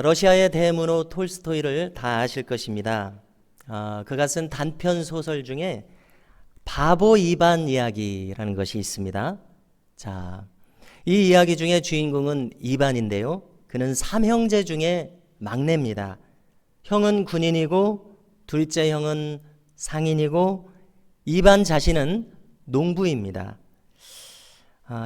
러시아의 대문호 톨스토이를 다 아실 것입니다. 그가 쓴 단편 소설 중에 바보 이반 이야기라는 것이 있습니다. 자, 이 이야기 중에 주인공은 이반인데요. 그는 삼형제 중에 막내입니다. 형은 군인이고 둘째 형은 상인이고 이반 자신은 농부입니다.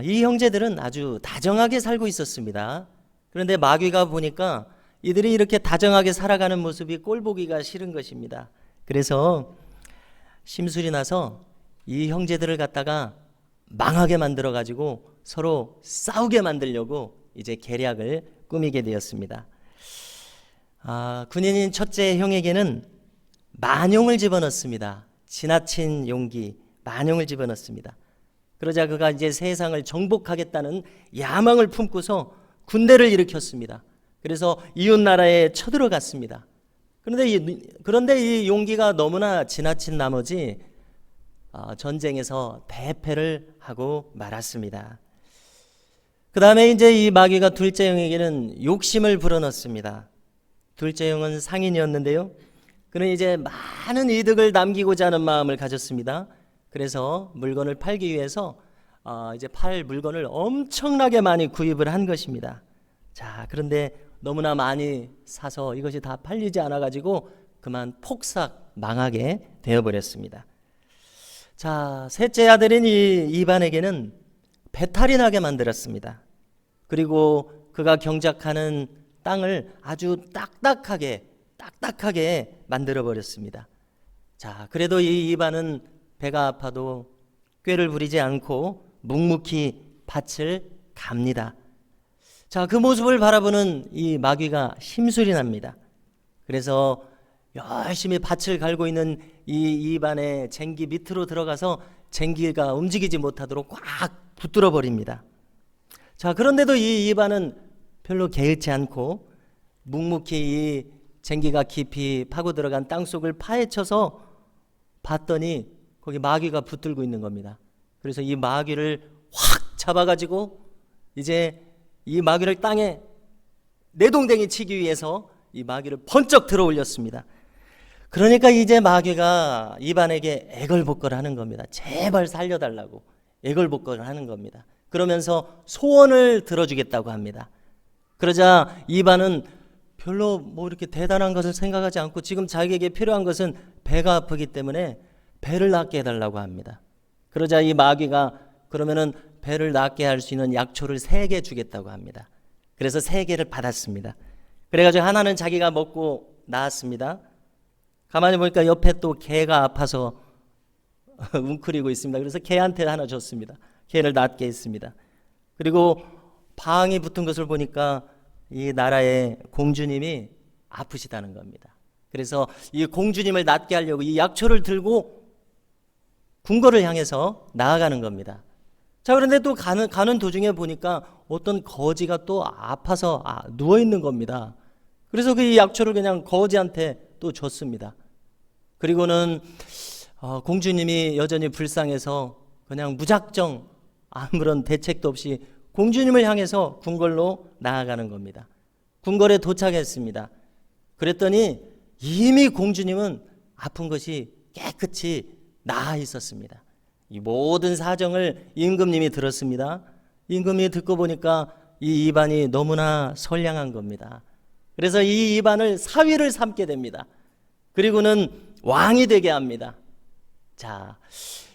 이 형제들은 아주 다정하게 살고 있었습니다. 그런데 마귀가 보니까 이들이 이렇게 다정하게 살아가는 모습이 꼴보기가 싫은 것입니다. 그래서 심술이 나서 이 형제들을 갖다가 망하게 만들어 가지고 서로 싸우게 만들려고 이제 계략을 꾸미게 되었습니다. 군인인 첫째 형에게는 만용을 집어넣습니다. 지나친 용기, 만용을 집어넣습니다. 그러자 그가 이제 세상을 정복하겠다는 야망을 품고서 군대를 일으켰습니다. 그래서 이웃 나라에 쳐들어갔습니다. 그런데 이 용기가 너무나 지나친 나머지 전쟁에서 대패를 하고 말았습니다. 그 다음에 이제 이 마귀가 둘째 형에게는 욕심을 불어넣습니다. 둘째 형은 상인이었는데요. 그는 이제 많은 이득을 남기고자 하는 마음을 가졌습니다. 그래서 물건을 팔기 위해서 이제 팔 물건을 엄청나게 많이 구입을 한 것입니다. 자, 그런데 너무나 많이 사서 이것이 다 팔리지 않아 가지고 그만 폭삭 망하게 되어버렸습니다. 자, 셋째 아들인 이 이반에게는 배탈이 나게 만들었습니다. 그리고 그가 경작하는 땅을 아주 딱딱하게 만들어 버렸습니다. 자, 그래도 이 이반은 배가 아파도 꾀를 부리지 않고 묵묵히 밭을 갑니다. 자, 그 모습을 바라보는 이 마귀가 심술이 납니다. 그래서 열심히 밭을 갈고 있는 이 이반의 쟁기 밑으로 들어가서 쟁기가 움직이지 못하도록 꽉 붙들어 버립니다. 자, 그런데도 이 이반은 별로 개의치 않고 묵묵히 이 쟁기가 깊이 파고 들어간 땅속을 파헤쳐서 봤더니 거기 마귀가 붙들고 있는 겁니다. 그래서 이 마귀를 확 잡아가지고 이제 이 마귀를 땅에 내동댕이 치기 위해서 이 마귀를 번쩍 들어 올렸습니다. 그러니까 이제 마귀가 이반에게 애걸복걸하는 겁니다. 제발 살려달라고 애걸복걸하는 겁니다. 그러면서 소원을 들어주겠다고 합니다. 그러자 이반은 별로 뭐 이렇게 대단한 것을 생각하지 않고 지금 자기에게 필요한 것은 배가 아프기 때문에 배를 낫게 해달라고 합니다. 그러자 이 마귀가 그러면은 배를 낫게 할 수 있는 약초를 3개 주겠다고 합니다. 그래서 3개를 받았습니다. 그래가지고 하나는 자기가 먹고 나았습니다. 가만히 보니까 옆에 또 개가 아파서 웅크리고 있습니다. 그래서 개한테 하나 줬습니다. 개를 낫게 했습니다. 그리고 방이 붙은 것을 보니까 이 나라의 공주님이 아프시다는 겁니다. 그래서 이 공주님을 낫게 하려고 이 약초를 들고 궁궐을 향해서 나아가는 겁니다. 자, 그런데 또 가는 도중에 보니까 어떤 거지가 또 아파서 누워 있는 겁니다. 그래서 그 약초를 그냥 거지한테 또 줬습니다. 그리고는 공주님이 여전히 불쌍해서 그냥 무작정 아무런 대책도 없이 공주님을 향해서 궁궐로 나아가는 겁니다. 궁궐에 도착했습니다. 그랬더니 이미 공주님은 아픈 것이 깨끗이 나아 있었습니다. 이 모든 사정을 임금님이 들었습니다. 임금이 듣고 보니까 이 이반이 너무나 선량한 겁니다. 그래서 이 이반을 사위를 삼게 됩니다. 그리고는 왕이 되게 합니다. 자,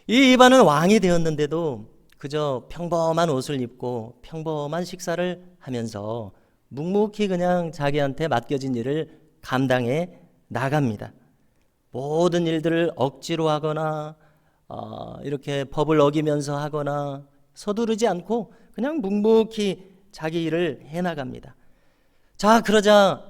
이 이반은 왕이 되었는데도 그저 평범한 옷을 입고 평범한 식사를 하면서 묵묵히 그냥 자기한테 맡겨진 일을 감당해 나갑니다. 모든 일들을 억지로 하거나 이렇게 법을 어기면서 하거나 서두르지 않고 그냥 묵묵히 자기 일을 해나갑니다. 자, 그러자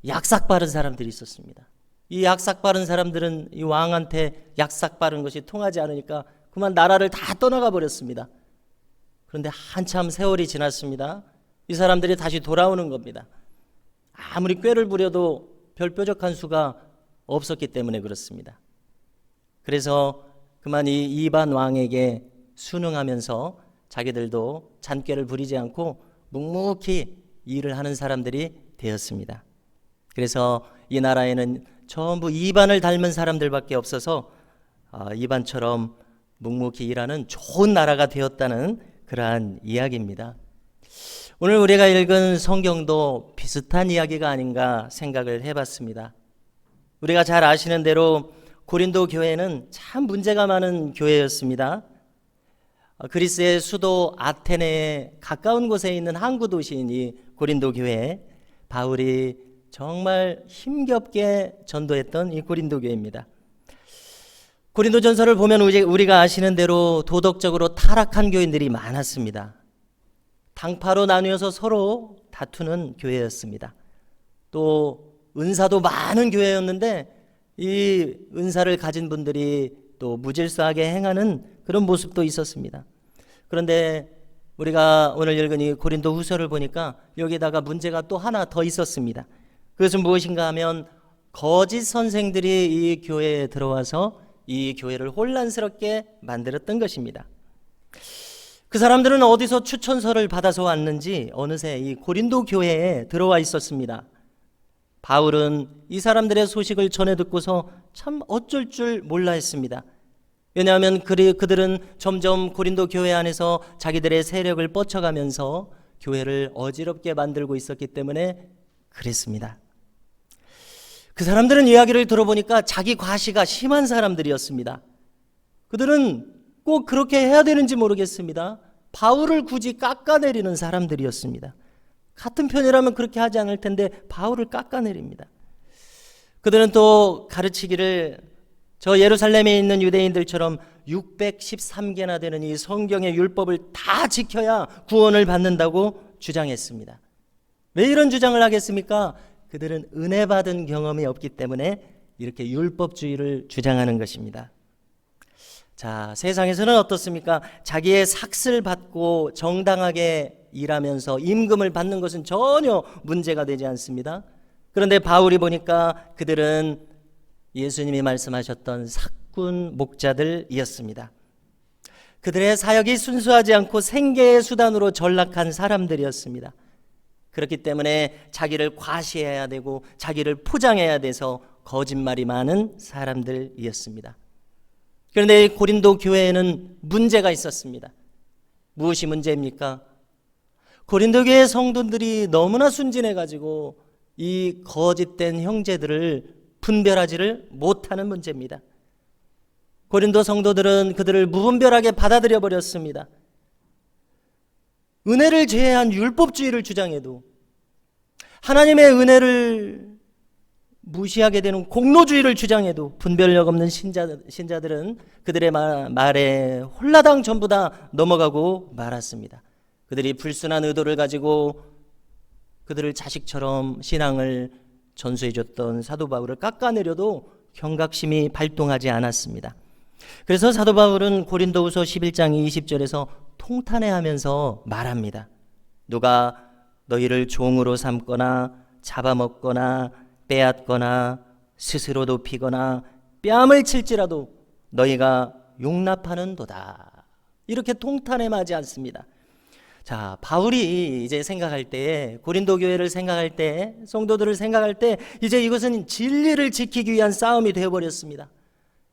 약삭 바른 사람들이 있었습니다. 이 약삭 바른 사람들은 이 왕한테 약삭 바른 것이 통하지 않으니까 그만 나라를 다 떠나가 버렸습니다. 그런데 한참 세월이 지났습니다. 이 사람들이 다시 돌아오는 겁니다. 아무리 꾀를 부려도 별 뾰족한 수가 없었기 때문에 그렇습니다. 그래서 그만 이 이반 왕에게 순응하면서 자기들도 잔꾀를 부리지 않고 묵묵히 일을 하는 사람들이 되었습니다. 그래서 이 나라에는 전부 이반을 닮은 사람들밖에 없어서 이반처럼 묵묵히 일하는 좋은 나라가 되었다는 그러한 이야기입니다. 오늘 우리가 읽은 성경도 비슷한 이야기가 아닌가 생각을 해봤습니다. 우리가 잘 아시는 대로 고린도 교회는 참 문제가 많은 교회였습니다. 그리스의 수도 아테네에 가까운 곳에 있는 항구 도시인 이 고린도 교회, 바울이 정말 힘겹게 전도했던 이 고린도 교회입니다. 고린도전서를 보면 우리가 아시는 대로 도덕적으로 타락한 교인들이 많았습니다. 당파로 나뉘어서 서로 다투는 교회였습니다. 또 은사도 많은 교회였는데 이 은사를 가진 분들이 또 무질서하게 행하는 그런 모습도 있었습니다. 그런데 우리가 오늘 읽은 이 고린도 후서를 보니까 여기다가 문제가 또 하나 더 있었습니다. 그것은 무엇인가 하면 거짓 선생들이 이 교회에 들어와서 이 교회를 혼란스럽게 만들었던 것입니다. 그 사람들은 어디서 추천서를 받아서 왔는지 어느새 이 고린도 교회에 들어와 있었습니다. 바울은 이 사람들의 소식을 전해 듣고서 참 어쩔 줄 몰라 했습니다. 왜냐하면 그들은 점점 고린도 교회 안에서 자기들의 세력을 뻗쳐가면서 교회를 어지럽게 만들고 있었기 때문에 그랬습니다. 그 사람들은 이야기를 들어보니까 자기 과시가 심한 사람들이었습니다. 그들은 꼭 그렇게 해야 되는지 모르겠습니다. 바울을 굳이 깎아내리는 사람들이었습니다. 같은 편이라면 그렇게 하지 않을 텐데 바울을 깎아내립니다. 그들은 또 가르치기를 저 예루살렘에 있는 유대인들처럼 613개나 되는 이 성경의 율법을 다 지켜야 구원을 받는다고 주장했습니다. 왜 이런 주장을 하겠습니까? 그들은 은혜 받은 경험이 없기 때문에 이렇게 율법주의를 주장하는 것입니다. 자, 세상에서는 어떻습니까? 자기의 삭슬 받고 정당하게 일하면서 임금을 받는 것은 전혀 문제가 되지 않습니다. 그런데 바울이 보니까 그들은 예수님이 말씀하셨던 삭군 목자들이었습니다. 그들의 사역이 순수하지 않고 생계의 수단으로 전락한 사람들이었습니다. 그렇기 때문에 자기를 과시해야 되고 자기를 포장해야 돼서 거짓말이 많은 사람들이었습니다. 그런데 고린도 교회에는 문제가 있었습니다. 무엇이 문제입니까? 고린도 교회 성도들이 너무나 순진해가지고 이 거짓된 형제들을 분별하지를 못하는 문제입니다. 고린도 성도들은 그들을 무분별하게 받아들여 버렸습니다. 은혜를 제외한 율법주의를 주장해도 하나님의 은혜를 무시하게 되는 공로주의를 주장해도 분별력 없는 신자들은 그들의 말에 홀라당 전부 다 넘어가고 말았습니다. 그들이 불순한 의도를 가지고 그들을 자식처럼 신앙을 전수해줬던 사도 바울을 깎아내려도 경각심이 발동하지 않았습니다. 그래서 사도 바울은 고린도후서 11장 20절에서 통탄해하면서 말합니다. 누가 너희를 종으로 삼거나 잡아먹거나 빼앗거나 스스로 높이거나 뺨을 칠지라도 너희가 용납하는도다. 이렇게 통탄해하지 않습니다. 자, 바울이 이제 생각할 때, 고린도 교회를 생각할 때, 성도들을 생각할 때 이제 이것은 진리를 지키기 위한 싸움이 되어버렸습니다.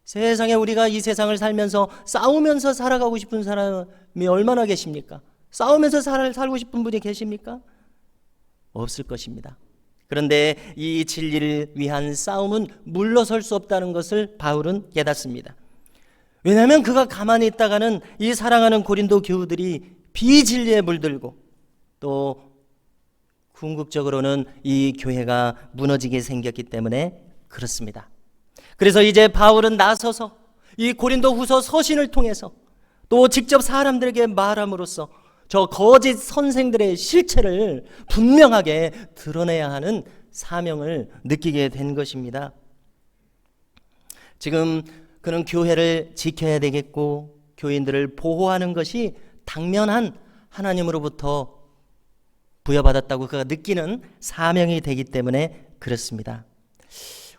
세상에 우리가 이 세상을 살면서 싸우면서 살아가고 싶은 사람이 얼마나 계십니까? 싸우면서 살고 싶은 분이 계십니까? 없을 것입니다. 그런데 이 진리를 위한 싸움은 물러설 수 없다는 것을 바울은 깨닫습니다. 왜냐하면 그가 가만히 있다가는 이 사랑하는 고린도 교우들이 비진리에 물들고 또 궁극적으로는 이 교회가 무너지게 생겼기 때문에 그렇습니다. 그래서 이제 바울은 나서서 이 고린도 후서 서신을 통해서 또 직접 사람들에게 말함으로써 저 거짓 선생들의 실체를 분명하게 드러내야 하는 사명을 느끼게 된 것입니다. 지금 그는 교회를 지켜야 되겠고 교인들을 보호하는 것이 당면한 하나님으로부터 부여받았다고 그가 느끼는 사명이 되기 때문에 그렇습니다.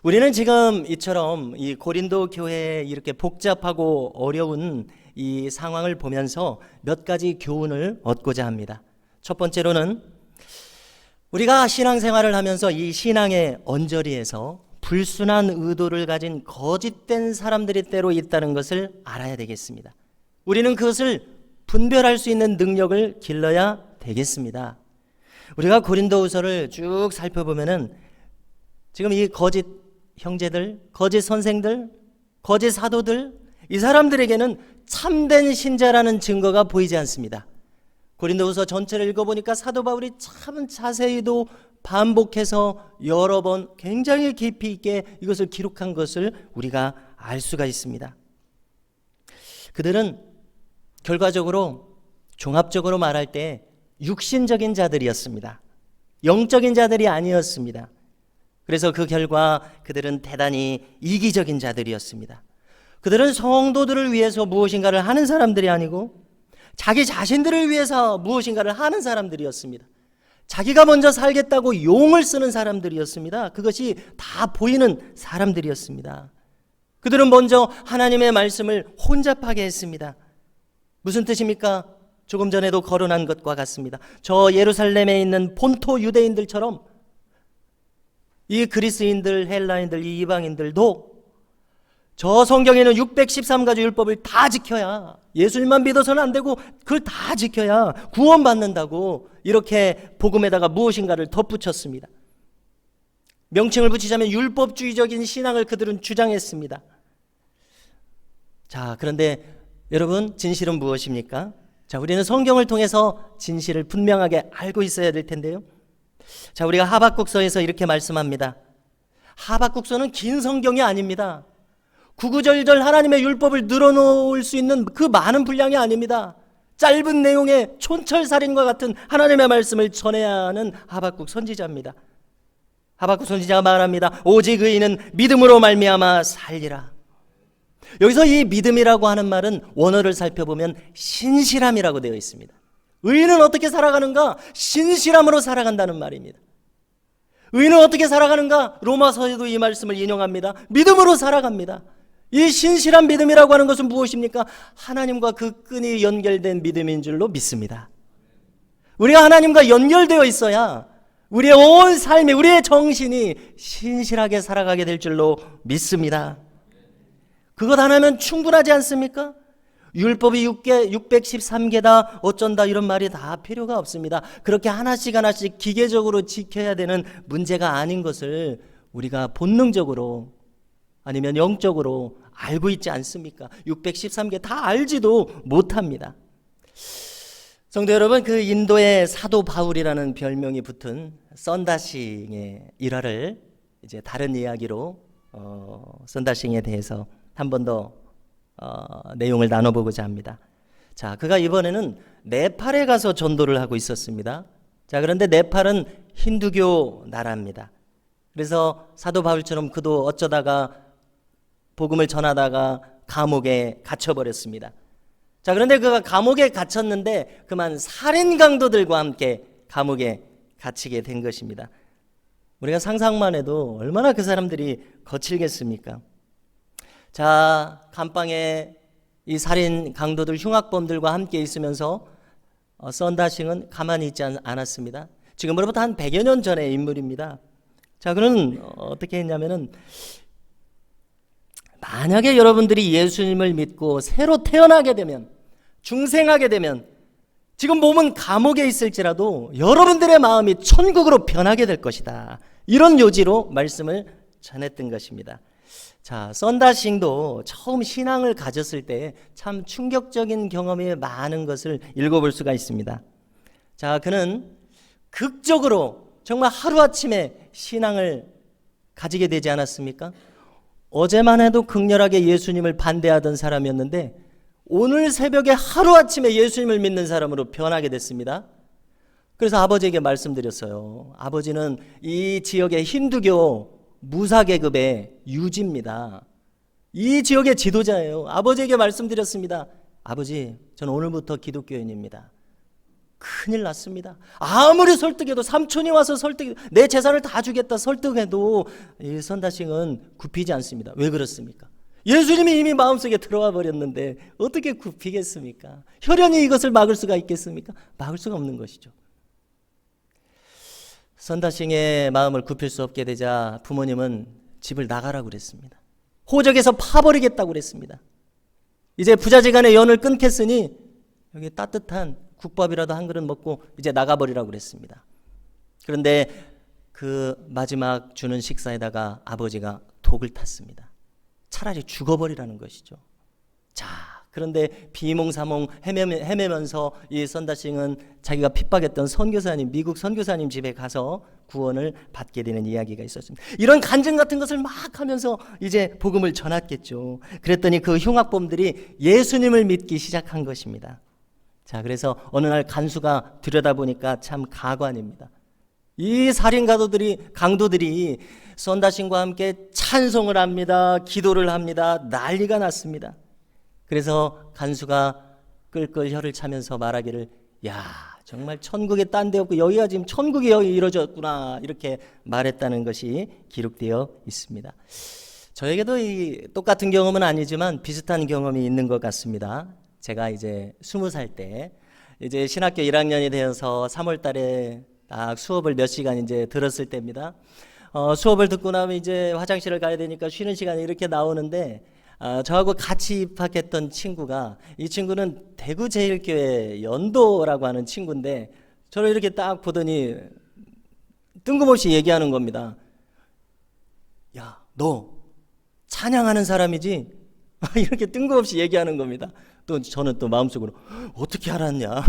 우리는 지금 이처럼 이 고린도 교회의 이렇게 복잡하고 어려운 이 상황을 보면서 몇 가지 교훈을 얻고자 합니다. 첫 번째로는 우리가 신앙생활을 하면서 이 신앙의 언저리에서 불순한 의도를 가진 거짓된 사람들이 때로 있다는 것을 알아야 되겠습니다. 우리는 그것을 분별할 수 있는 능력을 길러야 되겠습니다. 우리가 고린도후서를 쭉 살펴보면은 지금 이 거짓 형제들, 거짓 선생들, 거짓 사도들, 이 사람들에게는 참된 신자라는 증거가 보이지 않습니다. 고린도후서 전체를 읽어보니까 사도 바울이 참 자세히도 반복해서 여러 번 굉장히 깊이 있게 이것을 기록한 것을 우리가 알 수가 있습니다. 그들은 결과적으로 종합적으로 말할 때 육신적인 자들이었습니다. 영적인 자들이 아니었습니다. 그래서 그 결과 그들은 대단히 이기적인 자들이었습니다. 그들은 성도들을 위해서 무엇인가를 하는 사람들이 아니고 자기 자신들을 위해서 무엇인가를 하는 사람들이었습니다. 자기가 먼저 살겠다고 용을 쓰는 사람들이었습니다. 그것이 다 보이는 사람들이었습니다. 그들은 먼저 하나님의 말씀을 혼잡하게 했습니다. 무슨 뜻입니까? 조금 전에도 거론한 것과 같습니다. 저 예루살렘에 있는 본토 유대인들처럼 이 그리스인들, 헬라인들, 이 이방인들도 저 성경에는 613가지 율법을 다 지켜야, 예수님만 믿어서는 안 되고 그걸 다 지켜야 구원받는다고 이렇게 복음에다가 무엇인가를 덧붙였습니다. 명칭을 붙이자면 율법주의적인 신앙을 그들은 주장했습니다. 자, 그런데 여러분, 진실은 무엇입니까? 자, 우리는 성경을 통해서 진실을 분명하게 알고 있어야 될 텐데요. 자, 우리가 하박국서에서 이렇게 말씀합니다. 하박국서는 긴 성경이 아닙니다. 구구절절 하나님의 율법을 늘어놓을 수 있는 그 많은 분량이 아닙니다. 짧은 내용의 촌철살인과 같은 하나님의 말씀을 전해야 하는 하박국 선지자입니다. 하박국 선지자가 말합니다. 오직 의인은 믿음으로 말미암아 살리라. 여기서 이 믿음이라고 하는 말은 원어를 살펴보면 신실함이라고 되어 있습니다. 의인은 어떻게 살아가는가? 신실함으로 살아간다는 말입니다. 의인은 어떻게 살아가는가? 로마서에도 이 말씀을 인용합니다. 믿음으로 살아갑니다. 이 신실한 믿음이라고 하는 것은 무엇입니까? 하나님과 그 끈이 연결된 믿음인 줄로 믿습니다. 우리가 하나님과 연결되어 있어야 우리의 온 삶이, 우리의 정신이 신실하게 살아가게 될 줄로 믿습니다. 그것 하나면 충분하지 않습니까? 율법이 613개다 어쩐다 이런 말이 다 필요가 없습니다. 그렇게 하나씩 하나씩 기계적으로 지켜야 되는 문제가 아닌 것을 우리가 본능적으로 아니면 영적으로 알고 있지 않습니까? 613개 다 알지도 못합니다. 성도 여러분, 그 인도의 사도 바울이라는 별명이 붙은 썬다싱의 일화를 이제 다른 이야기로 썬다싱에 대해서 한 번 더 내용을 나눠보고자 합니다. 자, 그가 이번에는 네팔에 가서 전도를 하고 있었습니다. 자, 그런데 네팔은 힌두교 나라입니다. 그래서 사도 바울처럼 그도 어쩌다가 복음을 전하다가 감옥에 갇혀버렸습니다. 자, 그런데 그가 감옥에 갇혔는데 그만 살인 강도들과 함께 감옥에 갇히게 된 것입니다. 우리가 상상만 해도 얼마나 그 사람들이 거칠겠습니까? 자, 감방에 이 살인 강도들, 흉악범들과 함께 있으면서 썬다싱은 가만히 있지 않았습니다. 지금으로부터 한 100여 년 전의 인물입니다. 자, 그는 어떻게 했냐면은 만약에 여러분들이 예수님을 믿고 새로 태어나게 되면, 중생하게 되면 지금 몸은 감옥에 있을지라도 여러분들의 마음이 천국으로 변하게 될 것이다. 이런 요지로 말씀을 전했던 것입니다. 자, 썬다싱도 처음 신앙을 가졌을 때 참 충격적인 경험이 많은 것을 읽어볼 수가 있습니다. 자, 그는 극적으로 정말 하루아침에 신앙을 가지게 되지 않았습니까? 어제만 해도 극렬하게 예수님을 반대하던 사람이었는데 오늘 새벽에 하루아침에 예수님을 믿는 사람으로 변하게 됐습니다. 그래서 아버지에게 말씀드렸어요. 아버지는 이 지역의 힌두교 무사계급의 유지입니다. 이 지역의 지도자예요. 아버지에게 말씀드렸습니다. 아버지, 저는 오늘부터 기독교인입니다. 큰일 났습니다. 아무리 설득해도, 삼촌이 와서 내 재산을 다 주겠다 설득해도 이 썬다싱은 굽히지 않습니다. 왜 그렇습니까? 예수님이 이미 마음속에 들어와 버렸는데 어떻게 굽히겠습니까? 혈연이 이것을 막을 수가 있겠습니까? 막을 수가 없는 것이죠. 선다싱의 마음을 굽힐 수 없게 되자 부모님은 집을 나가라고 그랬습니다. 호적에서 파버리겠다고 그랬습니다. 이제 부자지간의 연을 끊겠으니 여기 따뜻한 국밥이라도 한 그릇 먹고 이제 나가버리라고 그랬습니다. 그런데 그 마지막 주는 식사에다가 아버지가 독을 탔습니다. 차라리 죽어버리라는 것이죠. 자, 그런데 비몽사몽 헤매면서 이 선다싱은 자기가 핍박했던 선교사님, 미국 선교사님 집에 가서 구원을 받게 되는 이야기가 있었습니다. 이런 간증 같은 것을 막 하면서 이제 복음을 전했겠죠. 그랬더니 그 흉악범들이 예수님을 믿기 시작한 것입니다. 자, 그래서 어느 날 간수가 들여다보니까 참 가관입니다. 이 강도들이 선다싱과 함께 찬송을 합니다. 기도를 합니다. 난리가 났습니다. 그래서 간수가 끌끌 혀를 차면서 말하기를, 야, 정말 천국에 딴 데 없고 여기가 지금 천국이 여기 이루어졌구나, 이렇게 말했다는 것이 기록되어 있습니다. 저에게도 이 똑같은 경험은 아니지만 비슷한 경험이 있는 것 같습니다. 제가 이제 20살 때 이제 신학교 1학년이 되어서 3월 달에 딱 수업을 몇 시간 이제 들었을 때입니다. 수업을 듣고 나면 이제 화장실을 가야 되니까 쉬는 시간에 이렇게 나오는데, 저하고 같이 입학했던 친구가, 이 친구는 대구제일교회 연도라고 하는 친구인데, 저를 이렇게 딱 보더니 뜬금없이 얘기하는 겁니다. 야, 너 찬양하는 사람이지? 이렇게 뜬금없이 얘기하는 겁니다. 또 저는 또 마음속으로 어떻게 알았냐?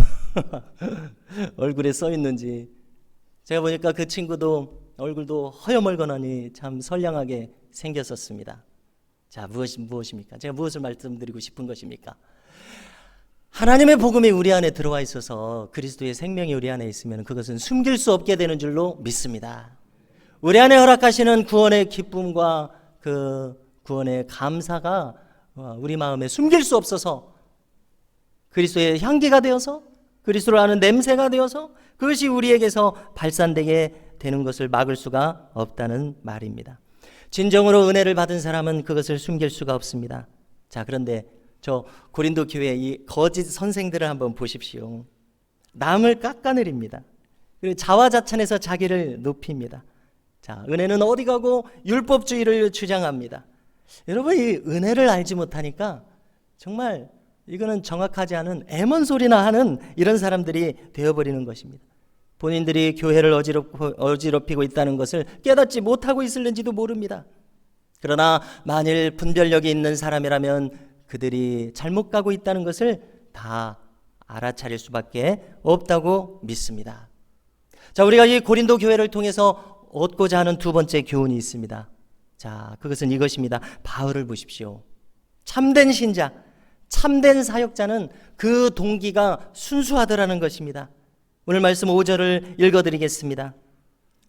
얼굴에 써 있는지. 제가 보니까 그 친구도 얼굴도 허여멀건하니 참 선량하게 생겼었습니다. 자, 무엇입니까? 제가 무엇을 말씀드리고 싶은 것입니까? 하나님의 복음이 우리 안에 들어와 있어서 그리스도의 생명이 우리 안에 있으면 그것은 숨길 수 없게 되는 줄로 믿습니다. 우리 안에 허락하시는 구원의 기쁨과 그 구원의 감사가 우리 마음에 숨길 수 없어서 그리스도의 향기가 되어서, 그리스도를 아는 냄새가 되어서 그것이 우리에게서 발산되게 되는 것을 막을 수가 없다는 말입니다. 진정으로 은혜를 받은 사람은 그것을 숨길 수가 없습니다. 자, 그런데 저 고린도 교회 이 거짓 선생들을 한번 보십시오. 남을 깎아내립니다. 그리고 자화자찬해서 자기를 높입니다. 자, 은혜는 어디 가고 율법주의를 주장합니다. 여러분, 이 은혜를 알지 못하니까 정말 이거는 정확하지 않은 애먼소리나 하는 이런 사람들이 되어버리는 것입니다. 본인들이 교회를 어지럽히고 있다는 것을 깨닫지 못하고 있을는지도 모릅니다. 그러나 만일 분별력이 있는 사람이라면 그들이 잘못 가고 있다는 것을 다 알아차릴 수밖에 없다고 믿습니다. 자, 우리가 이 고린도 교회를 통해서 얻고자 하는 두 번째 교훈이 있습니다. 자, 그것은 이것입니다. 바울을 보십시오. 참된 신자, 참된 사역자는 그 동기가 순수하더라는 것입니다. 오늘 말씀 5절을 읽어드리겠습니다.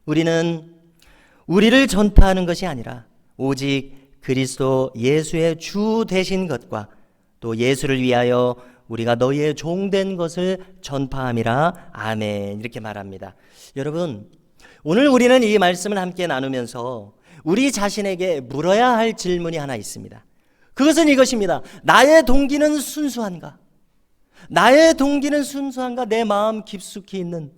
우리는 우리를 전파하는 것이 아니라 오직 그리스도 예수의 주 되신 것과 또 예수를 위하여 우리가 너희의 종된 것을 전파함이라. 아멘. 이렇게 말합니다. 여러분, 오늘 우리는 이 말씀을 함께 나누면서 우리 자신에게 물어야 할 질문이 하나 있습니다. 그것은 이것입니다. 나의 동기는 순수한가? 나의 동기는 순수한가? 내 마음 깊숙이 있는,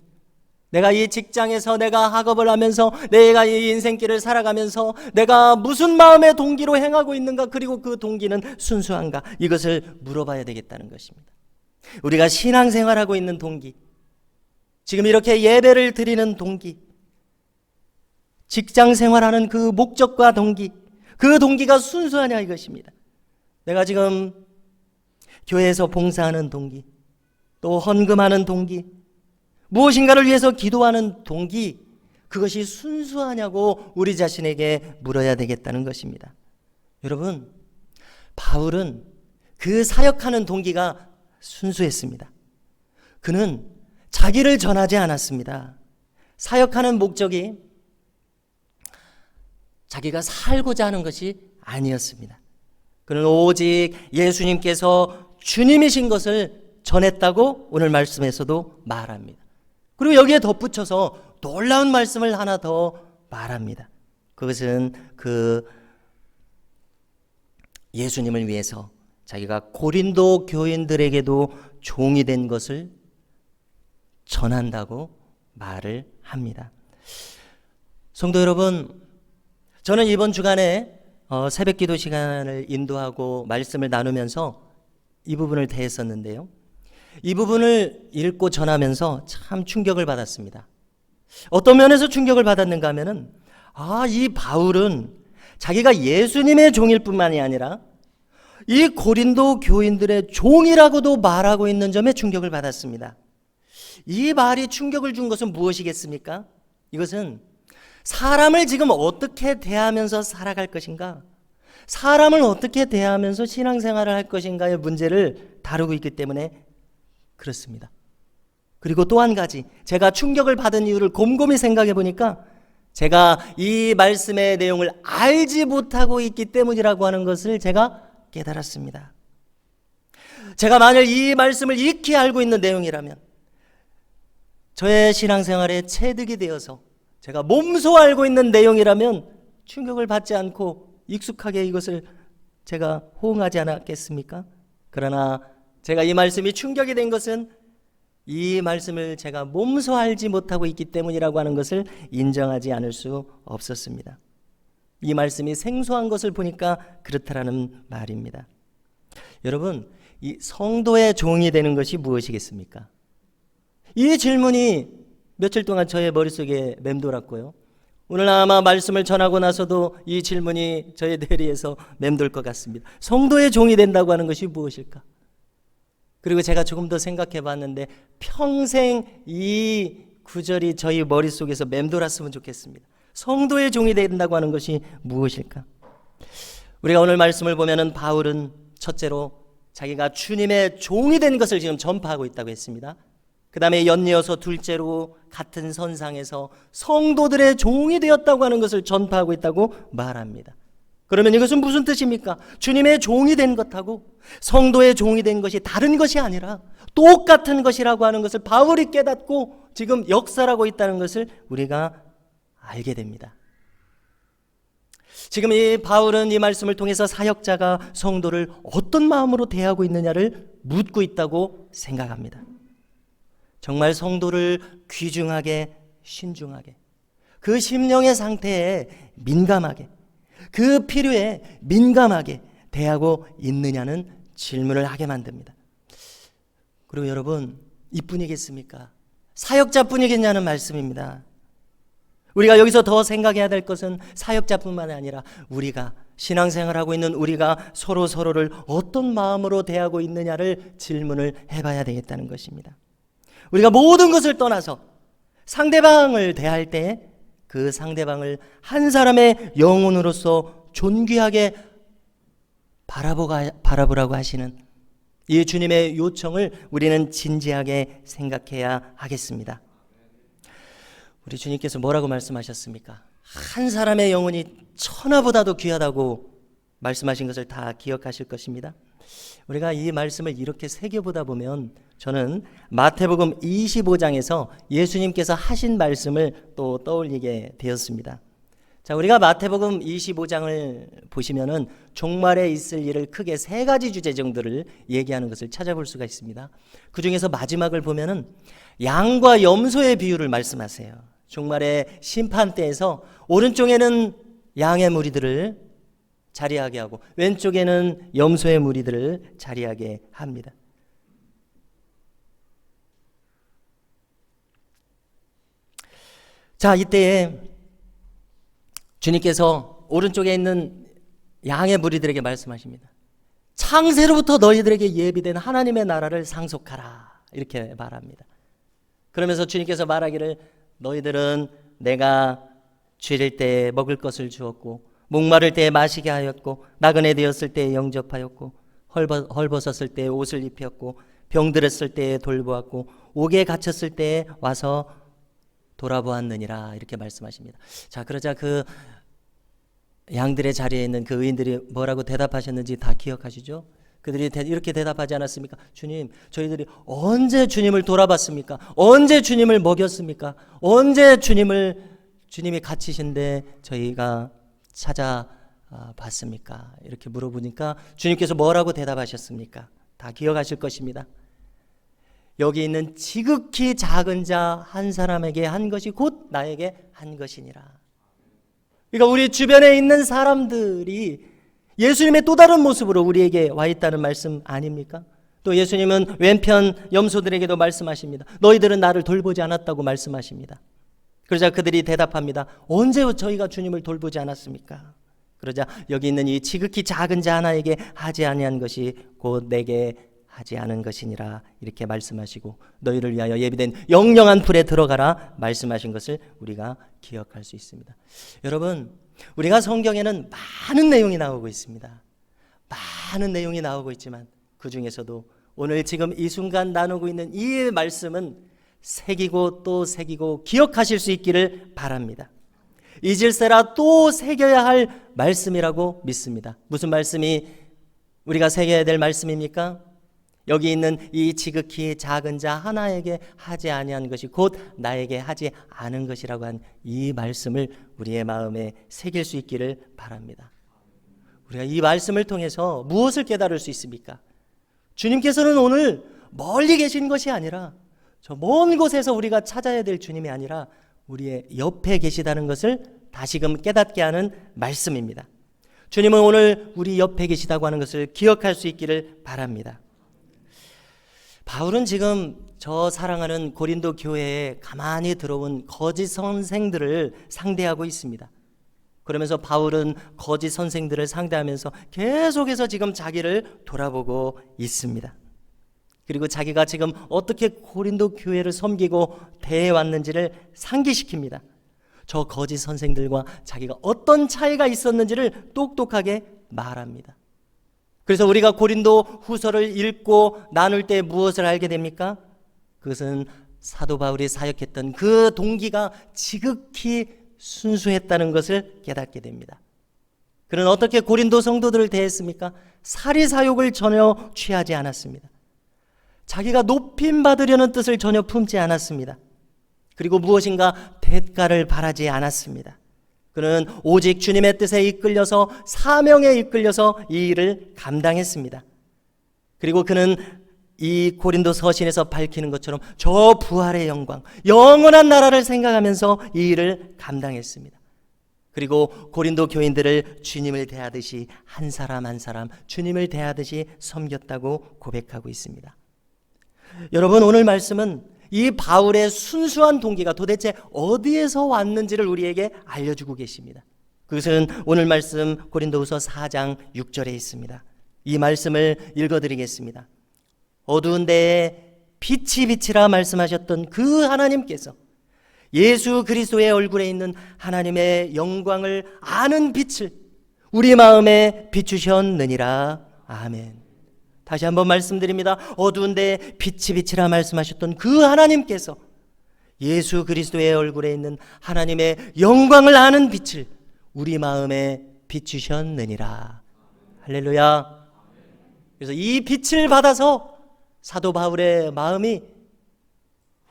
내가 이 직장에서 내가 학업을 하면서 내가 이 인생길을 살아가면서 내가 무슨 마음의 동기로 행하고 있는가? 그리고 그 동기는 순수한가? 이것을 물어봐야 되겠다는 것입니다. 우리가 신앙생활하고 있는 동기, 지금 이렇게 예배를 드리는 동기, 직장생활하는 그 목적과 동기, 그 동기가 순수하냐 이것입니다. 내가 지금 교회에서 봉사하는 동기, 또 헌금하는 동기, 무엇인가를 위해서 기도하는 동기, 그것이 순수하냐고 우리 자신에게 물어야 되겠다는 것입니다. 여러분, 바울은 그 사역하는 동기가 순수했습니다. 그는 자기를 전하지 않았습니다. 사역하는 목적이 자기가 살고자 하는 것이 아니었습니다. 그는 오직 예수님께서 주님이신 것을 전했다고 오늘 말씀에서도 말합니다. 그리고 여기에 덧붙여서 놀라운 말씀을 하나 더 말합니다. 그것은 그 예수님을 위해서 자기가 고린도 교인들에게도 종이 된 것을 전한다고 말을 합니다. 성도 여러분, 저는 이번 주간에 새벽 기도 시간을 인도하고 말씀을 나누면서 이 부분을 대했었는데요. 이 부분을 읽고 전하면서 참 충격을 받았습니다. 어떤 면에서 충격을 받았는가 하면은, 이 바울은 자기가 예수님의 종일 뿐만이 아니라 이 고린도 교인들의 종이라고도 말하고 있는 점에 충격을 받았습니다. 이 말이 충격을 준 것은 무엇이겠습니까? 이것은 사람을 지금 어떻게 대하면서 살아갈 것인가, 사람을 어떻게 대하면서 신앙생활을 할 것인가의 문제를 다루고 있기 때문에 그렇습니다. 그리고 또 한 가지, 제가 충격을 받은 이유를 곰곰이 생각해 보니까 제가 이 말씀의 내용을 알지 못하고 있기 때문이라고 하는 것을 제가 깨달았습니다. 제가 만일 이 말씀을 익히 알고 있는 내용이라면 저의 신앙생활에 체득이 되어서 제가 몸소 알고 있는 내용이라면 충격을 받지 않고 익숙하게 이것을 제가 호응하지 않았겠습니까? 그러나 제가 이 말씀이 충격이 된 것은 이 말씀을 제가 몸소 알지 못하고 있기 때문이라고 하는 것을 인정하지 않을 수 없었습니다. 이 말씀이 생소한 것을 보니까 그렇다라는 말입니다. 여러분, 이 성도의 종이 되는 것이 무엇이겠습니까? 이 질문이 며칠 동안 저의 머릿속에 맴돌았고요. 오늘 아마 말씀을 전하고 나서도 이 질문이 저의 뇌리에서 맴돌 것 같습니다. 성도의 종이 된다고 하는 것이 무엇일까? 그리고 제가 조금 더 생각해 봤는데 평생 이 구절이 저희 머릿속에서 맴돌았으면 좋겠습니다. 성도의 종이 된다고 하는 것이 무엇일까? 우리가 오늘 말씀을 보면은 바울은 첫째로 자기가 주님의 종이 된 것을 지금 전파하고 있다고 했습니다. 그 다음에 연이어서 둘째로 같은 선상에서 성도들의 종이 되었다고 하는 것을 전파하고 있다고 말합니다. 그러면 이것은 무슨 뜻입니까? 주님의 종이 된 것하고 성도의 종이 된 것이 다른 것이 아니라 똑같은 것이라고 하는 것을 바울이 깨닫고 지금 역사하고 있다는 것을 우리가 알게 됩니다. 지금 이 바울은 이 말씀을 통해서 사역자가 성도를 어떤 마음으로 대하고 있느냐를 묻고 있다고 생각합니다. 정말 성도를 귀중하게, 신중하게, 그 심령의 상태에 민감하게, 그 필요에 민감하게 대하고 있느냐는 질문을 하게 만듭니다. 그리고 여러분, 이뿐이겠습니까? 사역자뿐이겠냐는 말씀입니다. 우리가 여기서 더 생각해야 될 것은 사역자뿐만 아니라 우리가 신앙생활하고 있는 우리가 서로를 어떤 마음으로 대하고 있느냐를 질문을 해봐야 되겠다는 것입니다. 우리가 모든 것을 떠나서 상대방을 대할 때 그 상대방을 한 사람의 영혼으로서 존귀하게 바라보라고 하시는 이 주님의 요청을 우리는 진지하게 생각해야 하겠습니다. 우리 주님께서 뭐라고 말씀하셨습니까? 한 사람의 영혼이 천하보다도 귀하다고 말씀하신 것을 다 기억하실 것입니다. 우리가 이 말씀을 이렇게 새겨보다 보면 저는 마태복음 25장에서 예수님께서 하신 말씀을 또 떠올리게 되었습니다. 자, 우리가 마태복음 25장을 보시면은 종말에 있을 일을 크게 세 가지 주제 정도를 얘기하는 것을 찾아볼 수가 있습니다. 그 중에서 마지막을 보면은 양과 염소의 비유를 말씀하세요. 종말의 심판 때에서 오른쪽에는 양의 무리들을 자리하게 하고 왼쪽에는 염소의 무리들을 자리하게 합니다. 자, 이때에 주님께서 오른쪽에 있는 양의 무리들에게 말씀하십니다. 창세로부터 너희들에게 예비된 하나님의 나라를 상속하라, 이렇게 말합니다. 그러면서 주님께서 말하기를 너희들은 내가 죄릴 때에 먹을 것을 주었고 목마를 때에 마시게 하였고 나그네 되었을 때에 영접하였고 헐벗었을 때에 옷을 입혔고 병들었을 때에 돌보았고 옥에 갇혔을 때에 와서 돌아보았느니라, 이렇게 말씀하십니다. 자, 그러자 그 양들의 자리에 있는 그 의인들이 뭐라고 대답하셨는지 다 기억하시죠? 그들이 이렇게 대답하지 않았습니까? 주님, 저희들이 언제 주님을 돌아봤습니까? 언제 주님을 먹였습니까? 언제 주님이 갇히신데 저희가 찾아봤습니까? 이렇게 물어보니까 주님께서 뭐라고 대답하셨습니까? 다 기억하실 것입니다. 여기 있는 지극히 작은 자 한 사람에게 한 것이 곧 나에게 한 것이니라. 그러니까 우리 주변에 있는 사람들이 예수님의 또 다른 모습으로 우리에게 와 있다는 말씀 아닙니까? 또 예수님은 왼편 염소들에게도 말씀하십니다. 너희들은 나를 돌보지 않았다고 말씀하십니다. 그러자 그들이 대답합니다. 언제 저희가 주님을 돌보지 않았습니까? 그러자 여기 있는 이 지극히 작은 자 하나에게 하지 아니한 것이 곧 내게 하지 않은 것이니라 이렇게 말씀하시고 너희를 위하여 예비된 영영한 불에 들어가라 말씀하신 것을 우리가 기억할 수 있습니다. 여러분, 우리가 성경에는 많은 내용이 나오고 있습니다. 많은 내용이 나오고 있지만 그 중에서도 오늘 지금 이 순간 나누고 있는 이 말씀은 새기고 또 새기고 기억하실 수 있기를 바랍니다. 잊을세라 또 새겨야 할 말씀이라고 믿습니다. 무슨 말씀이 우리가 새겨야 될 말씀입니까? 여기 있는 이 지극히 작은 자 하나에게 하지 아니한 것이 곧 나에게 하지 않은 것이라고 한 이 말씀을 우리의 마음에 새길 수 있기를 바랍니다. 우리가 이 말씀을 통해서 무엇을 깨달을 수 있습니까? 주님께서는 오늘 멀리 계신 것이 아니라 저 먼 곳에서 우리가 찾아야 될 주님이 아니라 우리의 옆에 계시다는 것을 다시금 깨닫게 하는 말씀입니다. 주님은 오늘 우리 옆에 계시다고 하는 것을 기억할 수 있기를 바랍니다. 바울은 지금 저 사랑하는 고린도 교회에 가만히 들어온 거짓 선생들을 상대하고 있습니다. 그러면서 바울은 거짓 선생들을 상대하면서 계속해서 지금 자기를 돌아보고 있습니다. 그리고 자기가 지금 어떻게 고린도 교회를 섬기고 대해왔는지를 상기시킵니다. 저 거짓 선생들과 자기가 어떤 차이가 있었는지를 똑똑하게 말합니다. 그래서 우리가 고린도 후서를 읽고 나눌 때 무엇을 알게 됩니까? 그것은 사도 바울이 사역했던 그 동기가 지극히 순수했다는 것을 깨닫게 됩니다. 그는 어떻게 고린도 성도들을 대했습니까? 사리사욕을 전혀 취하지 않았습니다. 자기가 높임 받으려는 뜻을 전혀 품지 않았습니다. 그리고 무엇인가 대가를 바라지 않았습니다. 그는 오직 주님의 뜻에 이끌려서 사명에 이끌려서 이 일을 감당했습니다. 그리고 그는 이 고린도 서신에서 밝히는 것처럼 저 부활의 영광, 영원한 나라를 생각하면서 이 일을 감당했습니다. 그리고 고린도 교인들을 주님을 대하듯이 한 사람 한 사람 주님을 대하듯이 섬겼다고 고백하고 있습니다. 여러분, 오늘 말씀은 이 바울의 순수한 동기가 도대체 어디에서 왔는지를 우리에게 알려주고 계십니다. 그것은 오늘 말씀 고린도후서 4장 6절에 있습니다. 이 말씀을 읽어드리겠습니다. 어두운 데에 빛이 비치라 말씀하셨던 그 하나님께서 예수 그리스도의 얼굴에 있는 하나님의 영광을 아는 빛을 우리 마음에 비추셨느니라. 아멘. 다시 한번 말씀드립니다. 어두운 데에 빛이 비치라 말씀하셨던 그 하나님께서 예수 그리스도의 얼굴에 있는 하나님의 영광을 아는 빛을 우리 마음에 비추셨느니라. 할렐루야. 그래서 이 빛을 받아서 사도 바울의 마음이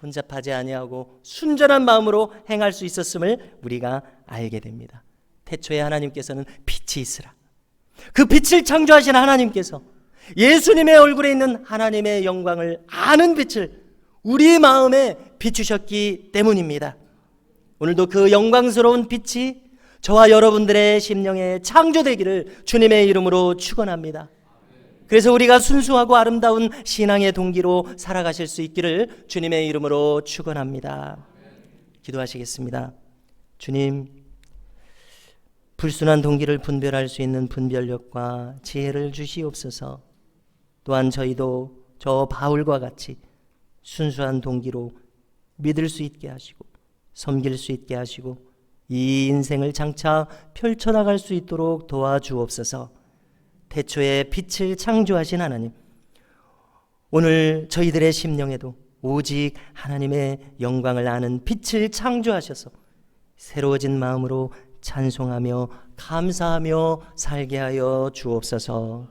혼잡하지 아니하고 순전한 마음으로 행할 수 있었음을 우리가 알게 됩니다. 태초에 하나님께서는 빛이 있으라. 그 빛을 창조하신 하나님께서 예수님의 얼굴에 있는 하나님의 영광을 아는 빛을 우리 마음에 비추셨기 때문입니다. 오늘도 그 영광스러운 빛이 저와 여러분들의 심령에 창조되기를 주님의 이름으로 축원합니다. 그래서 우리가 순수하고 아름다운 신앙의 동기로 살아가실 수 있기를 주님의 이름으로 축원합니다. 기도하시겠습니다. 주님, 불순한 동기를 분별할 수 있는 분별력과 지혜를 주시옵소서. 또한 저희도 저 바울과 같이 순수한 동기로 믿을 수 있게 하시고 섬길 수 있게 하시고 이 인생을 장차 펼쳐나갈 수 있도록 도와주옵소서. 태초에 빛을 창조하신 하나님, 오늘 저희들의 심령에도 오직 하나님의 영광을 아는 빛을 창조하셔서 새로워진 마음으로 찬송하며 감사하며 살게 하여 주옵소서.